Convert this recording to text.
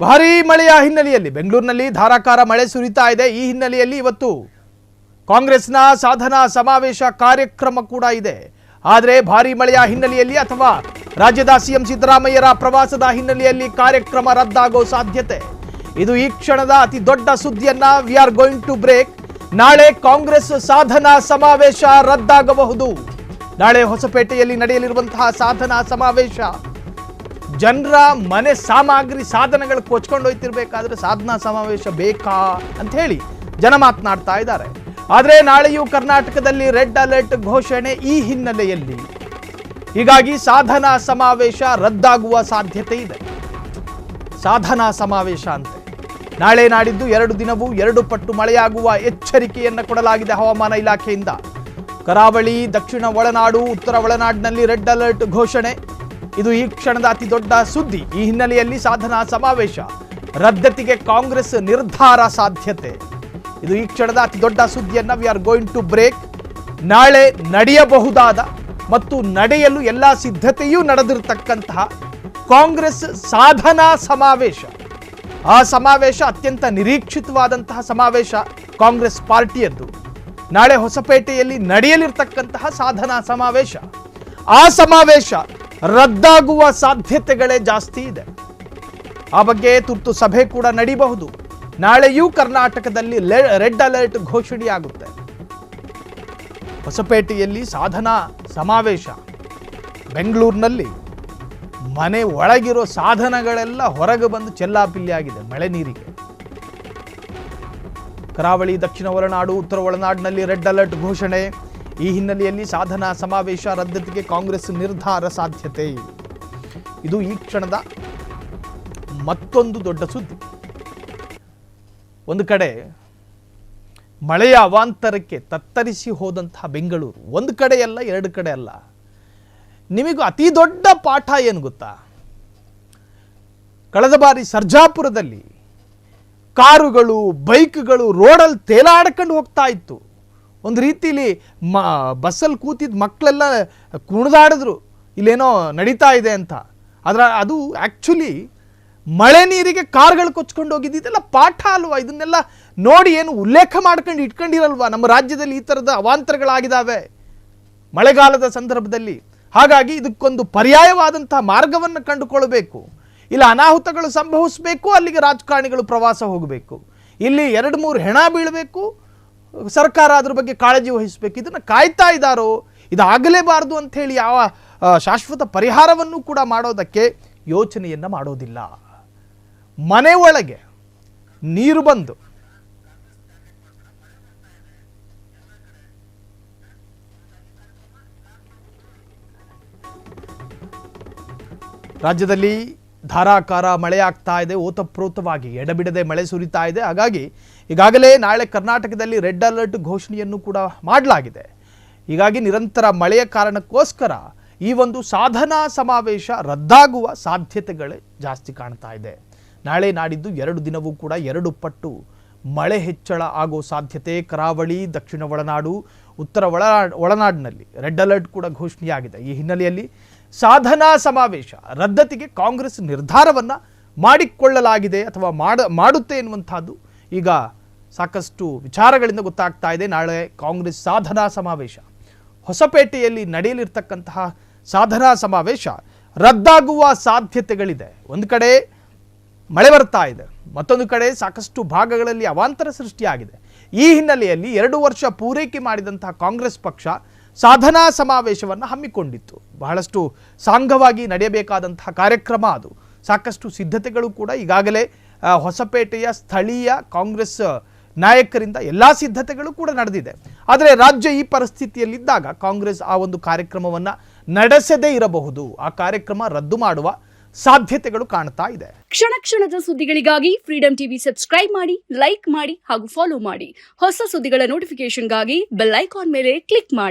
ಭಾರೀ ಮಳೆಯ ಹಿನ್ನೆಲೆಯಲ್ಲಿ ಬೆಂಗಳೂರಿನಲ್ಲಿ ಧಾರಾಕಾರ ಮಳೆ ಸುರಿತಾ ಇದೆ. ಈ ಹಿನ್ನೆಲೆಯಲ್ಲಿ ಇವತ್ತು ಕಾಂಗ್ರೆಸ್ನ ಸಾಧನಾ ಸಮಾವೇಶ ಕಾರ್ಯಕ್ರಮ ಕೂಡ ಇದೆ. ಆದರೆ ಭಾರೀ ಮಳೆಯ ಹಿನ್ನೆಲೆಯಲ್ಲಿ ಅಥವಾ ರಾಜ್ಯದ ಸಿಎಂ ಸಿದ್ದರಾಮಯ್ಯರ ಪ್ರವಾಸದ ಹಿನ್ನೆಲೆಯಲ್ಲಿ ಕಾರ್ಯಕ್ರಮ ರದ್ದಾಗೋ ಸಾಧ್ಯತೆ. ಇದು ಈ ಕ್ಷಣದ ಅತಿ ದೊಡ್ಡ ಸುದ್ದಿಯನ್ನ we are going to break. ನಾಳೆ ಕಾಂಗ್ರೆಸ್ ಸಾಧನಾ ಸಮಾವೇಶ ರದ್ದಾಗಬಹುದು. ನಾಳೆ ಹೊಸಪೇಟೆಯಲ್ಲಿ ನಡೆಯಲಿರುವಂತಹ ಸಾಧನಾ ಸಮಾವೇಶ ಜನರ ಮನೆ ಸಾಮಗ್ರಿ ಸಾಧನಗಳು ಕೊಚ್ಕೊಂಡು ಹೋಗ್ತಿರ್ಬೇಕಾದ್ರೆ ಸಾಧನಾ ಸಮಾವೇಶ ಬೇಕಾ ಅಂತ ಹೇಳಿ ಜನ ಮಾತನಾಡ್ತಾ ಇದ್ದಾರೆ. ಆದರೆ ನಾಳೆಯೂ ಕರ್ನಾಟಕದಲ್ಲಿ ರೆಡ್ ಅಲರ್ಟ್ ಘೋಷಣೆ ಈ ಹಿನ್ನೆಲೆಯಲ್ಲಿ ಹೀಗಾಗಿ ಸಾಧನಾ ಸಮಾವೇಶ ರದ್ದಾಗುವ ಸಾಧ್ಯತೆ ಇದೆ. ಸಾಧನಾ ಸಮಾವೇಶ ಅಂತೆ ನಾಳೆ ನಾಡಿದ್ದು 2 ದಿನವೂ 2 ಪಟ್ಟು ಮಳೆಯಾಗುವ ಎಚ್ಚರಿಕೆಯನ್ನು ಕೊಡಲಾಗಿದೆ ಹವಾಮಾನ ಇಲಾಖೆಯಿಂದ. ಕರಾವಳಿ, ದಕ್ಷಿಣ ಒಳನಾಡು, ಉತ್ತರ ಒಳನಾಡಿನಲ್ಲಿ ರೆಡ್ ಅಲರ್ಟ್ ಘೋಷಣೆ. ಇದು ಈ ಕ್ಷಣದ ಅತಿ ದೊಡ್ಡ ಸುದ್ದಿ. ಈ ಹಿನ್ನೆಲೆಯಲ್ಲಿ ಸಾಧನಾ ಸಮಾವೇಶ ರದ್ದತಿಗೆ ಕಾಂಗ್ರೆಸ್ ನಿರ್ಧಾರ ಸಾಧ್ಯತೆ. ಇದು ಈ ಕ್ಷಣದ ಅತಿ ದೊಡ್ಡ ಸುದ್ದಿಯನ್ನ we are going to break. ನಾಳೆ ನಡೆಯಬಹುದಾದ ಮತ್ತು ನಡೆಯಲು ಎಲ್ಲ ಸಿದ್ಧತೆಯೂ ನಡೆದಿರತಕ್ಕಂತಹ ಕಾಂಗ್ರೆಸ್ ಸಾಧನಾ ಸಮಾವೇಶ, ಆ ಸಮಾವೇಶ ಅತ್ಯಂತ ನಿರೀಕ್ಷಿತವಾದಂತಹ ಸಮಾವೇಶ ಕಾಂಗ್ರೆಸ್ ಪಾರ್ಟಿಯದ್ದು. ನಾಳೆ ಹೊಸಪೇಟೆಯಲ್ಲಿ ನಡೆಯಲಿರ್ತಕ್ಕಂತಹ ಸಾಧನಾ ಸಮಾವೇಶ, ಆ ಸಮಾವೇಶ ರದ್ದಾಗುವ ಸಾಧ್ಯತೆಗಳೇ ಜಾಸ್ತಿ ಇದೆ. ಆ ಬಗ್ಗೆ ತುರ್ತು ಸಭೆ ಕೂಡ ನಡೀಬಹುದು. ನಾಳೆಯೂ ಕರ್ನಾಟಕದಲ್ಲಿ ರೆಡ್ ಅಲರ್ಟ್ ಘೋಷಣೆಯಾಗುತ್ತೆ. ಹೊಸಪೇಟೆಯಲ್ಲಿ ಸಾಧನಾ ಸಮಾವೇಶ, ಬೆಂಗಳೂರಿನಲ್ಲಿ ಮನೆ ಒಳಗಿರೋ ಸಾಧನಗಳೆಲ್ಲ ಹೊರಗೆ ಬಂದು ಚೆಲ್ಲಾಪಿಲ್ಲಿಯಾಗಿದೆ ಮಳೆ ನೀರಿಗೆ. ಕರಾವಳಿ, ದಕ್ಷಿಣ ಒಳನಾಡು, ಉತ್ತರ ಒಳನಾಡಿನಲ್ಲಿ ರೆಡ್ ಅಲರ್ಟ್ ಘೋಷಣೆ. ಈ ಹಿನ್ನೆಲೆಯಲ್ಲಿ ಸಾಧನಾ ಸಮಾವೇಶ ರದ್ದತಿಗೆ ಕಾಂಗ್ರೆಸ್ ನಿರ್ಧಾರ ಸಾಧ್ಯತೆ. ಇದು ಈ ಕ್ಷಣದ ಮತ್ತೊಂದು ದೊಡ್ಡ ಸುದ್ದಿ. ಒಂದು ಕಡೆ ಮಳೆಯ ಅವಾಂತರಕ್ಕೆ ತತ್ತರಿಸಿ ಹೋದಂತಹ ಬೆಂಗಳೂರು, ಒಂದು ಕಡೆ ಅಲ್ಲ, 2 ಕಡೆ ಅಲ್ಲ. ನಿಮಗೂ ಅತಿ ದೊಡ್ಡ ಪಾಠ ಏನು ಗೊತ್ತಾ? ಕಳೆದ ಬಾರಿ ಸರ್ಜಾಪುರದಲ್ಲಿ ಕಾರುಗಳು, ಬೈಕ್ಗಳು ರೋಡಲ್ಲಿ ತೇಲಾಡ್ಕೊಂಡು ಹೋಗ್ತಾ ಇತ್ತು. ಒಂದು ರೀತಿಲಿ ಬಸ್ಸಲ್ಲಿ ಕೂತಿದ್ದ ಮಕ್ಕಳೆಲ್ಲ ಕುಣಿದಾಡಿದ್ರು, ಇಲ್ಲೇನೋ ನಡೀತಾ ಇದೆ ಅಂತ. ಆದರೆ ಅದು ಆ್ಯಕ್ಚುಲಿ ಮಳೆ ನೀರಿಗೆ ಕಾರ್ಗಳು ಕೊಚ್ಕೊಂಡು ಹೋಗಿದ್ದು. ಇದೆಲ್ಲ ಪಾಠ ಅಲ್ವಾ? ಇದನ್ನೆಲ್ಲ ನೋಡಿ ಏನು ಉಲ್ಲೇಖ ಮಾಡ್ಕೊಂಡು ಇಟ್ಕೊಂಡಿರಲ್ವಾ? ನಮ್ಮ ರಾಜ್ಯದಲ್ಲಿ ಈ ಥರದ ಅವಾಂತರಗಳಾಗಿದ್ದಾವೆ ಮಳೆಗಾಲದ ಸಂದರ್ಭದಲ್ಲಿ. ಹಾಗಾಗಿ ಇದಕ್ಕೊಂದು ಪರ್ಯಾಯವಾದಂತಹ ಮಾರ್ಗವನ್ನು ಕಂಡುಕೊಳ್ಬೇಕು. ಇಲ್ಲ ಅನಾಹುತಗಳು ಸಂಭವಿಸಬೇಕು, ಅಲ್ಲಿಗೆ ರಾಜಕಾರಣಿಗಳು ಪ್ರವಾಸ ಹೋಗಬೇಕು, ಇಲ್ಲಿ 2-3 ಹೆಣ ಬೀಳಬೇಕು, ಸರ್ಕಾರ ಅದ್ರ ಬಗ್ಗೆ ಕಾಳಜಿ ವಹಿಸಬೇಕು. ಇದನ್ನು ಕಾಯ್ತಾ ಇದ್ದಾರೋ? ಇದಾಗಲೇಬಾರದು ಅಂಥೇಳಿ ಯಾವ ಶಾಶ್ವತ ಪರಿಹಾರವನ್ನು ಕೂಡ ಮಾಡೋದಕ್ಕೆ ಯೋಚನೆಯನ್ನು ಮಾಡೋದಿಲ್ಲ. ಮನೆ ಒಳಗೆ ನೀರು ಬಂದು ರಾಜ್ಯದಲ್ಲಿ ಧಾರಾಕಾರ ಮಳೆ ಆಗ್ತಾ ಇದೆ. ಓತಪ್ರೋತವಾಗಿ ಎಡಬಿಡದೆ ಮಳೆ ಸುರಿತಾ ಇದೆ. ಹಾಗಾಗಿ ಈಗಾಗಲೇ ನಾಳೆ ಕರ್ನಾಟಕದಲ್ಲಿ ರೆಡ್ ಅಲರ್ಟ್ ಘೋಷಣೆಯನ್ನು ಕೂಡ ಮಾಡಲಾಗಿದೆ. ಹೀಗಾಗಿ ನಿರಂತರ ಮಳೆಯ ಕಾರಣಕ್ಕೋಸ್ಕರ ಈ ಒಂದು ಸಾಧನಾ ಸಮಾವೇಶ ರದ್ದಾಗುವ ಸಾಧ್ಯತೆಗಳೇ ಜಾಸ್ತಿ ಕಾಣ್ತಾ ಇದೆ. ನಾಳೆ ನಾಡಿದ್ದು 2 ದಿನವೂ ಕೂಡ 2 ಪಟ್ಟು ಮಳೆ ಹೆಚ್ಚಳ ಆಗೋ ಸಾಧ್ಯತೆ. ಕರಾವಳಿ, ದಕ್ಷಿಣ ಒಳನಾಡು, ಉತ್ತರ ಒಳನಾಡಿನಲ್ಲಿ ರೆಡ್ ಅಲರ್ಟ್ ಕೂಡ ಘೋಷಣೆಯಾಗಿದೆ. ಈ ಹಿನ್ನೆಲೆಯಲ್ಲಿ ಸಾಧನಾ ಸಮಾವೇಶ ರದ್ದತಿಗೆ ಕಾಂಗ್ರೆಸ್ ನಿರ್ಧಾರವನ್ನು ಮಾಡಿಕೊಳ್ಳಲಾಗಿದೆ ಅಥವಾ ಮಾಡುತ್ತೆ ಎನ್ನುವಂಥದ್ದು ಈಗ ಸಾಕಷ್ಟು ವಿಚಾರಗಳಿಂದ ಗೊತ್ತಾಗ್ತಾ ಇದೆ. ನಾಳೆ ಕಾಂಗ್ರೆಸ್ ಸಾಧನಾ ಸಮಾವೇಶ, ಹೊಸಪೇಟೆಯಲ್ಲಿ ನಡೆಯಲಿರ್ತಕ್ಕಂತಹ ಸಾಧನಾ ಸಮಾವೇಶ ರದ್ದಾಗುವ ಸಾಧ್ಯತೆಗಳಿದೆ. ಒಂದು ಕಡೆ ಮಳೆ ಬರ್ತಾ ಇದೆ, ಮತ್ತೊಂದು ಕಡೆ ಸಾಕಷ್ಟು ಭಾಗಗಳಲ್ಲಿ ಅವಾಂತರ ಸೃಷ್ಟಿಯಾಗಿದೆ. ಈ ಹಿನ್ನೆಲೆಯಲ್ಲಿ 2 ವರ್ಷ ಪೂರೈಕೆ ಮಾಡಿದಂತಹ ಕಾಂಗ್ರೆಸ್ ಪಕ್ಷ ಸಾಧನಾ ಸಮಾವೇಶವನ್ನು ಹಮ್ಮಿಕೊಂಡಿತ್ತು. ಬಹಳಷ್ಟು ಸಾಂಘವಾಗಿ ನಡೆಯಬೇಕಾದಂತಹ ಕಾರ್ಯಕ್ರಮ ಅದು. ಸಾಕಷ್ಟು ಸಿದ್ಧತೆಗಳು ಕೂಡ ಈಗಾಗಲೇ ಹೊಸಪೇಟೆಯ ಸ್ಥಳೀಯ ಕಾಂಗ್ರೆಸ್ ನಾಯಕರಿಂದ ಎಲ್ಲ ಸಿದ್ಧತೆಗಳು ಕೂಡ ನಡೆದಿದೆ. ಆದರೆ ರಾಜ್ಯ ಈ ಪರಿಸ್ಥಿತಿಯಲ್ಲಿದ್ದಾಗ ಕಾಂಗ್ರೆಸ್ ಆ ಒಂದು ಕಾರ್ಯಕ್ರಮವನ್ನು ನಡೆಸದೇ ಇರಬಹುದು. ಆ ಕಾರ್ಯಕ್ರಮ ರದ್ದು ಮಾಡುವ ಸಾಧ್ಯತೆಗಳು ಕಾಣ್ತಾ ಇದೆ. ಕ್ಷಣ ಕ್ಷಣದ ಸುದ್ದಿಗಳಿಗಾಗಿ ಫ್ರೀಡಂ ಟಿವಿ ಸಬ್ಸ್ಕ್ರೈಬ್ ಮಾಡಿ, ಲೈಕ್ ಮಾಡಿ ಹಾಗೂ ಫಾಲೋ ಮಾಡಿ. ಹೊಸ ಸುದ್ದಿಗಳ ನೋಟಿಫಿಕೇಶನ್ಗಾಗಿ ಬೆಲ್ ಐಕಾನ್ ಮೇಲೆ ಕ್ಲಿಕ್ ಮಾಡಿ.